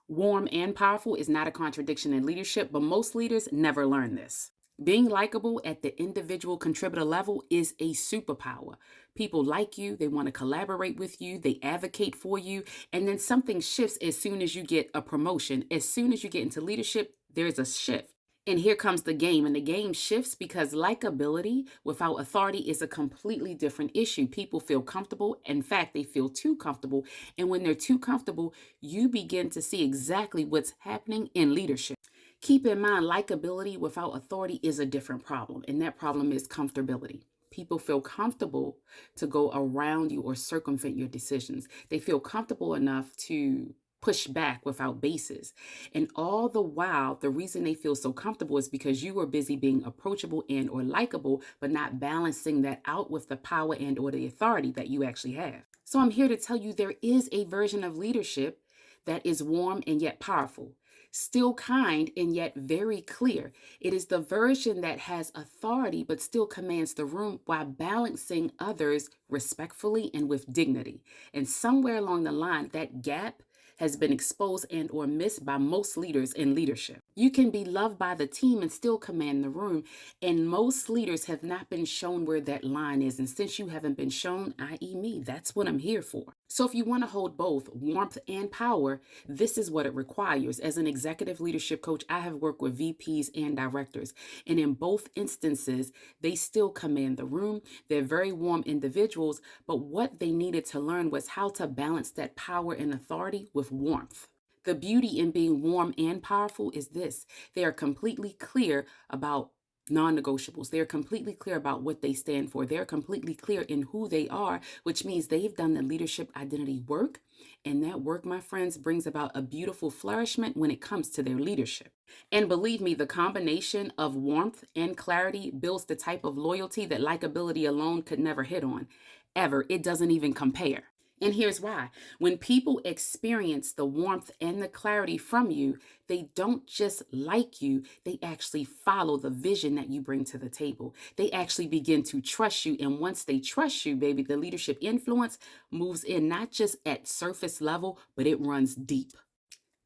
Warm and powerful is not a contradiction in leadership, but most leaders never learn this. Being likable at the individual contributor level is a superpower. People like you, they want to collaborate with you, they advocate for you, and then something shifts as soon as you get a promotion. As soon as you get into leadership, there's a shift. And here comes the game, and the game shifts because likability without authority is a completely different issue. People feel comfortable. In fact, they feel too comfortable. And when they're too comfortable, you begin to see exactly what's happening in leadership. Keep in mind, likability without authority is a different problem, and that problem is comfortability. People feel comfortable to go around you or circumvent your decisions. They feel comfortable enough to push back without basis. And all the while, the reason they feel so comfortable is because you were busy being approachable and or likable, but not balancing that out with the power and or the authority that you actually have. So I'm here to tell you there is a version of leadership that is warm and yet powerful, still kind and yet very clear. It is the version that has authority but still commands the room while balancing others respectfully and with dignity. And somewhere along the line, that gap has been exposed and or missed by most leaders in leadership. You can be loved by the team and still command the room, and most leaders have not been shown where that line is. And since you haven't been shown, i.e., me, that's what I'm here for. So, if you want to hold both warmth and power, this is what it requires. As an executive leadership coach, I have worked with VPs and directors. And in both instances, they still command the room. They're very warm individuals. But what they needed to learn was how to balance that power and authority with warmth. The beauty in being warm and powerful is this: they are completely clear about non negotiables. They're completely clear about what they stand for. They're completely clear in who they are, which means they've done the leadership identity work. And that work, my friends, brings about a beautiful flourishment when it comes to their leadership. And believe me, the combination of warmth and clarity builds the type of loyalty that likability alone could never hit on. Ever. It doesn't even compare. And here's why. When people experience the warmth and the clarity from you, they don't just like you, they actually follow the vision that you bring to the table. They actually begin to trust you. And once they trust you, baby, the leadership influence moves in not just at surface level, but it runs deep.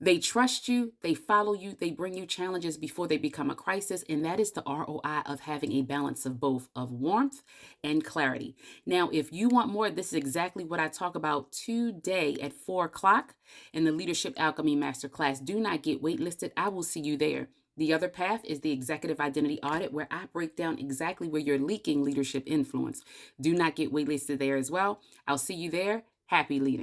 They trust you, they follow you, they bring you challenges before they become a crisis, and that is the ROI of having a balance of both of warmth and clarity. Now, if you want more, this is exactly what I talk about today at 4 o'clock in the Leadership Alchemy Masterclass. Do not get waitlisted. I will see you there. The other path is the executive identity audit, where I break down exactly where you're leaking leadership influence. Do not get waitlisted there as well. I'll see you there. Happy leading.